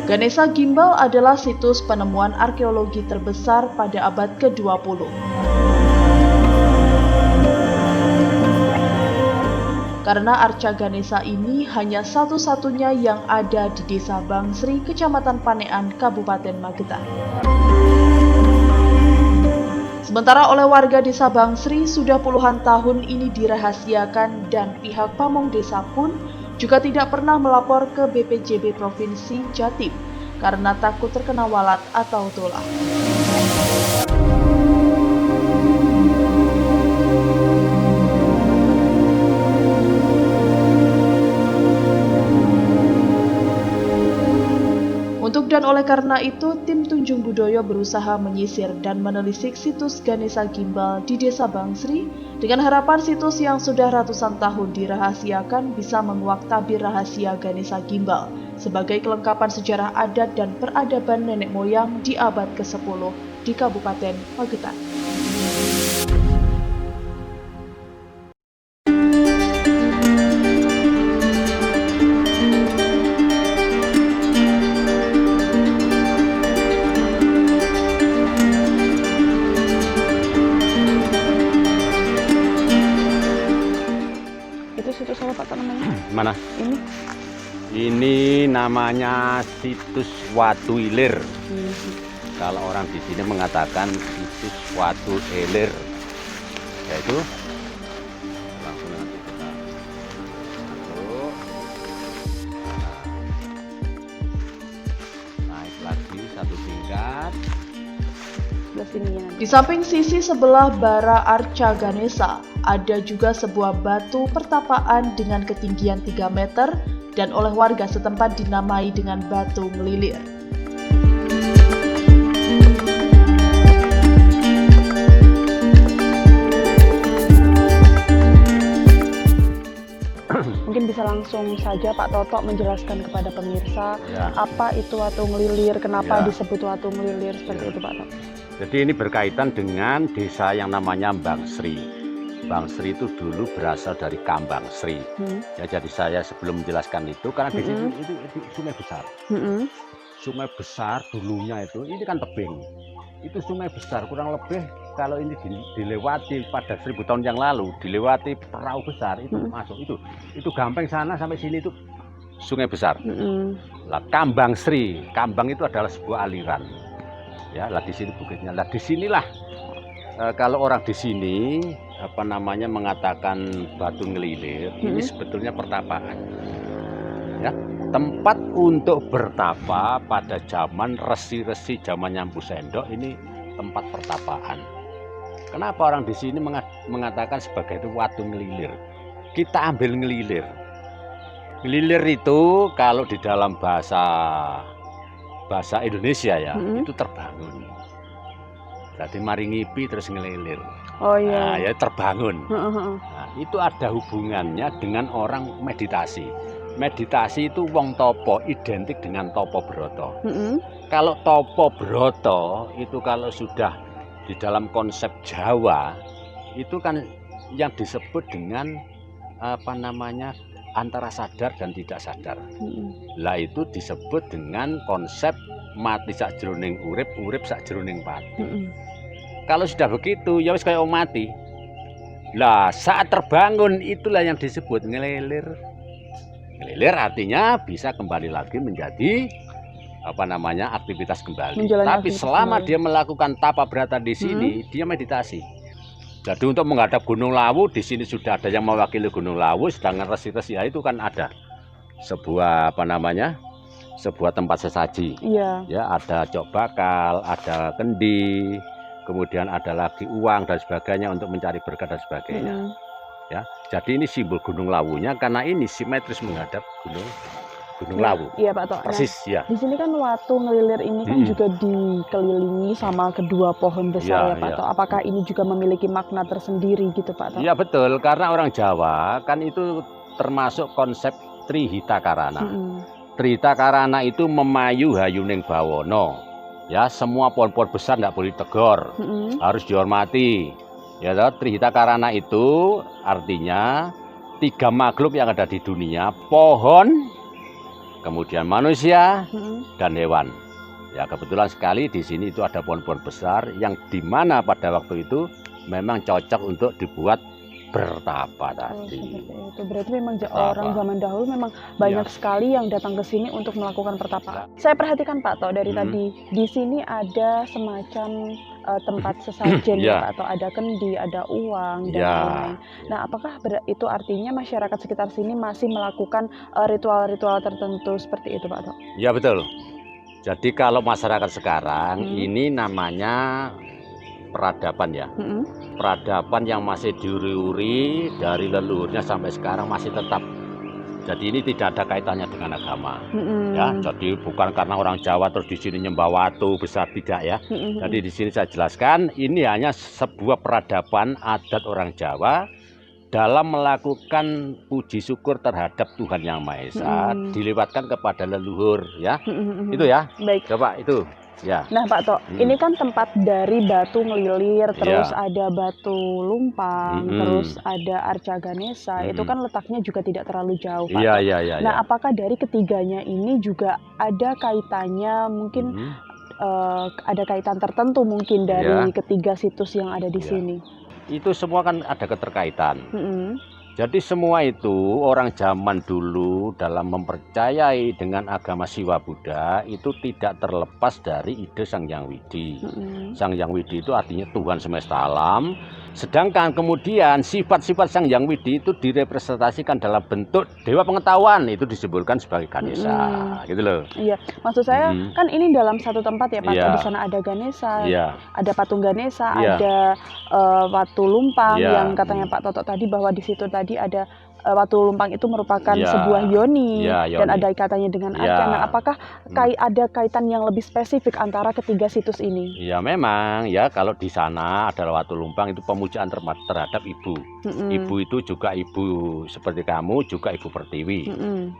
Ganesha Gimbal adalah situs penemuan arkeologi terbesar pada abad ke-20. Karena arca Ganesha ini hanya satu-satunya yang ada di Desa Bangsri, Kecamatan Panean, Kabupaten Magetan. Sementara oleh warga Desa Bangsri sudah puluhan tahun ini dirahasiakan dan pihak pamong desa pun juga tidak pernah melapor ke BPJB Provinsi Jatim karena takut terkena walat atau tulah. Untuk dan oleh karena itu, tim Tunjung Budoyo berusaha menyisir dan menelisik situs Ganesha Gimbal di Desa Bangsri dengan harapan situs yang sudah ratusan tahun dirahasiakan bisa menguak tabir rahasia Ganesha Gimbal sebagai kelengkapan sejarah adat dan peradaban nenek moyang di abad ke-10 di Kabupaten Magetan. Situs apa Pak namanya? Mana? Ini namanya situs Watu Ilir. Kalau orang di sini mengatakan situs Watu Ilir, yaitu langsung nanti kita masuk, naik lagi satu tingkat. Di samping sisi sebelah bara arca Ganesha, ada juga sebuah batu pertapaan dengan ketinggian 3 meter dan oleh warga setempat dinamai dengan batu ngelilir. Mungkin bisa langsung saja Pak Toto menjelaskan kepada pemirsa apa itu watu ngelilir, kenapa disebut watu ngelilir seperti itu Pak Toto. Jadi ini berkaitan dengan desa yang namanya Bangsri. Bangsri itu dulu berasal dari Kambang Sri. Ya, jadi saya sebelum menjelaskan itu, karena di sini itu sungai besar. Sungai besar dulunya itu, ini kan tebing. Itu sungai besar, kurang lebih kalau ini dilewati pada 1000 tahun yang lalu, dilewati perahu besar itu masuk itu gampang sana sampai sini itu sungai besar. Lah Kambang Sri, Kambang itu adalah sebuah aliran. Ya, lah di sini bukitnya. Lah di sinilah kalau orang di sini mengatakan batu ngelilir, ini sebetulnya pertapaan. Ya, tempat untuk bertapa pada zaman resi-resi zaman Nyampu Sendok, ini tempat pertapaan. Kenapa orang di sini mengatakan sebagai itu watu ngelilir? Kita ambil ngelilir. Ngelilir itu kalau di dalam bahasa Indonesia ya, itu terbangun. Jadi mari ngipi terus ngelilir. Oh iya. Nah, ya terbangun. Nah, itu ada hubungannya dengan orang meditasi. Meditasi itu wong topo identik dengan topo broto. Kalau topo broto itu kalau sudah di dalam konsep Jawa itu kan yang disebut dengan antara sadar dan tidak sadar. Lah itu disebut dengan konsep mati sakjroning urip, urip sakjroning pati. Kalau sudah begitu ya wis kaya mati. Lah saat terbangun itulah yang disebut ngelilir. Ngelilir artinya bisa kembali lagi menjadi aktivitas kembali. Tapi selama dia melakukan tapa brata di sini, dia meditasi. Jadi untuk menghadap Gunung Lawu, di sini sudah ada yang mewakili Gunung Lawu, sedangkan resi-resi itu kan ada sebuah sebuah tempat sesaji. Ya, ada cok bakal, ada kendi, kemudian ada lagi uang dan sebagainya untuk mencari berkah dan sebagainya. Ya, jadi ini simbol Gunung Lawunya karena ini simetris menghadap Gunung Lawu. Iya Pak Tok. Persis ya. Di sini kan watu ngelilir ini kan juga dikelilingi sama kedua pohon besar ya Pak Tok. Apakah ini juga memiliki makna tersendiri gitu Pak Tok? Iya betul, karena orang Jawa kan itu termasuk konsep Trihita Karana. Trihita Karana itu memayu hayuning bawono. Ya, semua pohon-pohon besar tidak boleh ditegur, harus dihormati. Ya, Trihita Karana itu artinya 3 makhluk yang ada di dunia, pohon, kemudian manusia Mm-mm. dan hewan. Ya kebetulan sekali di sini itu ada pohon-pohon besar yang dimana pada waktu itu memang cocok untuk dibuat bertapa Oh, tadi. seperti itu. Berarti memang Bertapa. orang zaman dahulu memang banyak Iya. sekali yang datang ke sini untuk melakukan pertapaan. Saya perhatikan Pak Tok dari tadi di sini ada semacam tempat sesajen ya Iya. Pak Tok, ada kendi, ada uang dan Iya. lain-lain. Nah, apakah itu artinya masyarakat sekitar sini masih melakukan ritual-ritual tertentu seperti itu Pak Tok? Ya betul. Jadi kalau masyarakat sekarang ini namanya peradaban ya. Peradaban yang masih diuri-uri dari leluhurnya sampai sekarang masih tetap. Jadi ini tidak ada kaitannya dengan agama. Ya, jadi bukan karena orang Jawa terus di sini nyembah watu besar, tidak ya. Jadi di sini saya jelaskan ini hanya sebuah peradaban adat orang Jawa dalam melakukan puji syukur terhadap Tuhan Yang Maha Esa, dilewatkan kepada leluhur ya. Itu ya. Baik. Coba itu. Ya. Nah Pak Tok, ini kan tempat dari batu ngelilir, terus ada batu lumpang, terus ada arca Ganesha, itu kan letaknya juga tidak terlalu jauh Pak Tok. Iya. Nah apakah dari ketiganya ini juga ada kaitannya, mungkin ada kaitan tertentu mungkin dari ketiga situs yang ada di sini? Itu semua kan ada keterkaitan. Jadi semua itu orang zaman dulu dalam mempercayai dengan agama Siwa Buddha itu tidak terlepas dari ide Sang Hyang Widi. Sang Hyang Widi itu artinya Tuhan semesta alam. Sedangkan kemudian sifat-sifat Sang Hyang Widi itu direpresentasikan dalam bentuk dewa pengetahuan, itu disebutkan sebagai Ganesha, gitu loh. Iya, maksud saya kan ini dalam satu tempat ya Pak. Di sana ada Ganesha, ada patung Ganesha, ada watu lumpang yang katanya Pak Toto tadi bahwa di situ tadi ada watu lumpang itu merupakan sebuah yoni, dan ada kaitannya dengan arca. Nah, apakah ada kaitan yang lebih spesifik antara ketiga situs ini? Ya memang ya, kalau di sana adalah watu lumpang itu pemujaan terhadap ibu. Ibu itu juga ibu seperti kamu, juga ibu Pertiwi.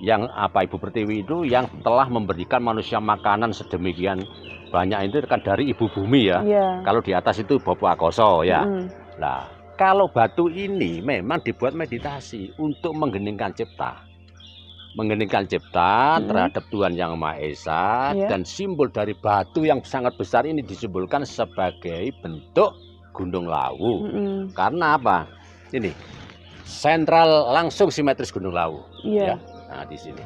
Yang apa ibu Pertiwi itu yang telah memberikan manusia makanan sedemikian banyak itu kan dari ibu bumi ya. Kalau di atas itu Bopo Akoso ya. Nah, kalau batu ini memang dibuat meditasi untuk menggeningkan cipta. Menggeningkan cipta terhadap Tuhan Yang Maha Esa, dan simbol dari batu yang sangat besar ini disimbolkan sebagai bentuk Gunung Lawu. Karena apa? Ini sentral langsung simetris Gunung Lawu. Ya. Nah, di sini.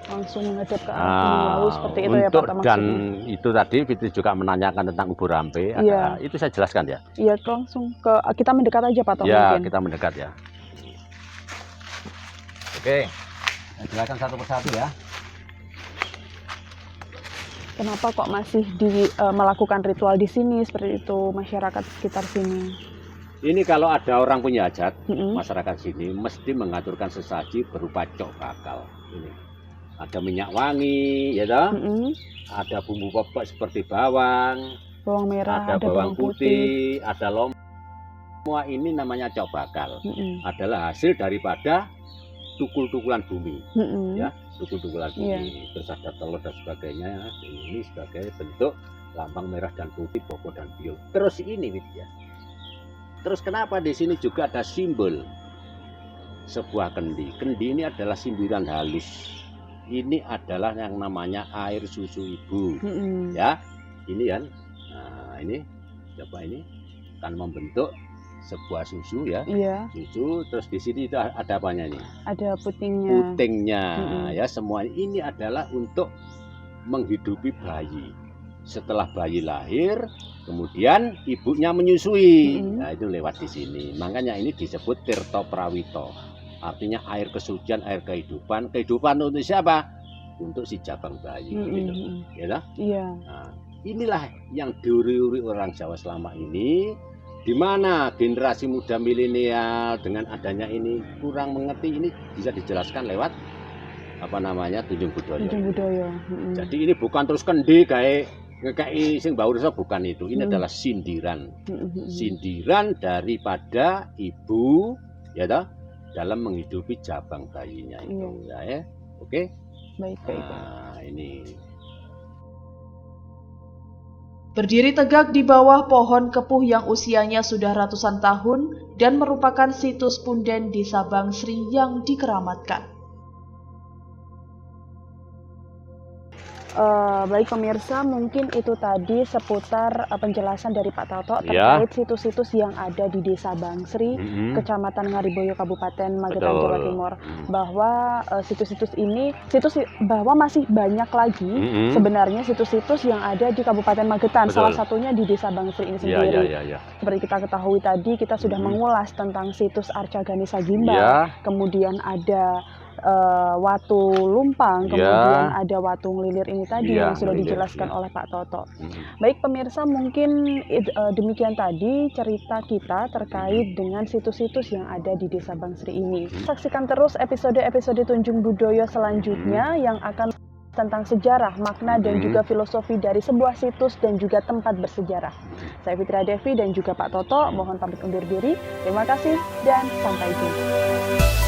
Langsung menghadap ke arah Gunung Lawu seperti itu ya Pak maksudnya. Dan itu tadi Fitri juga menanyakan tentang Ubu Rampe, itu saya jelaskan ya. Iya, langsung ke kita mendekat aja Pak Tok ya, mungkin. Kita mendekat ya. Oke, saya jelaskan satu persatu ya. Kenapa kok masih melakukan ritual di sini seperti itu masyarakat sekitar sini? Ini kalau ada orang punya hajat, masyarakat sini mesti mengaturkan sesaji berupa cok bakal. Ini. Ada minyak wangi, ya toh? Ada bumbu pokok seperti bawang merah, ada bawang putih, ada lombok. Semua ini namanya cok bakal. Adalah hasil daripada tukul-tukulan bumi, ya, tukul-tukulan bumi. Terus ada telur dan sebagainya. Ini sebagai bentuk lambang merah dan putih, pokok dan bio. Terus ini, ya. Terus kenapa di sini juga ada simbol sebuah kendi? Kendi ini adalah sindiran halus. Ini adalah yang namanya air susu ibu, ya. Ini kan, nah ini, coba ini kan membentuk sebuah susu ya, susu. Terus di sini itu ada apanya nih? Ada putingnya. Putingnya, ya. Semua ini adalah untuk menghidupi bayi. Setelah bayi lahir, kemudian ibunya menyusui. Nah itu lewat di sini. Makanya ini disebut Tirto Prawito. Artinya air kesucian, air kehidupan. Kehidupan untuk siapa? Untuk si jabang bayi. Gitu. Ya, nah, inilah yang diuri-uri orang Jawa selama ini. Di mana generasi muda milenial dengan adanya ini kurang mengerti, ini bisa dijelaskan lewat apa namanya Tunjung Budoyo. Jadi ini bukan terus kendi kayak ngekei sing baur bukan itu. Ini adalah sindiran. Sindiran daripada ibu, ya toh, dalam menghidupi jabang bayinya itu, ya. Oke. Baik. Nah, ini. Berdiri tegak di bawah pohon kepuh yang usianya sudah ratusan tahun dan merupakan situs punden Desa Bangsri yang dikeramatkan. Baik pemirsa, mungkin itu tadi seputar penjelasan dari Pak Toto Ya. terkait situs-situs yang ada di Desa Bangsri, Kecamatan Ngariboyo, Kabupaten Magetan, Jawa Betul. Timur. Bahwa situs-situs ini, bahwa masih banyak lagi sebenarnya situs-situs yang ada di Kabupaten Magetan, Betul. salah satunya di Desa Bangsri ini Ya, sendiri. ya. Seperti kita ketahui tadi, kita sudah mengulas tentang situs Arca Ganesa Gimbal, Ya. kemudian ada Watu Lumpang, Ya. kemudian ada Watu Ngelilir ini tadi Ya, yang sudah Ngelilir, dijelaskan ya. oleh Pak Toto. Baik pemirsa, mungkin demikian tadi cerita kita terkait dengan situs-situs yang ada di Desa Bangsri ini. Saksikan terus episode-episode Tunjung Budoyo selanjutnya yang akan tentang sejarah, makna, dan juga filosofi dari sebuah situs dan juga tempat bersejarah. Saya Fitria Devi dan juga Pak Toto mohon pamit undur diri. Terima kasih dan sampai jumpa.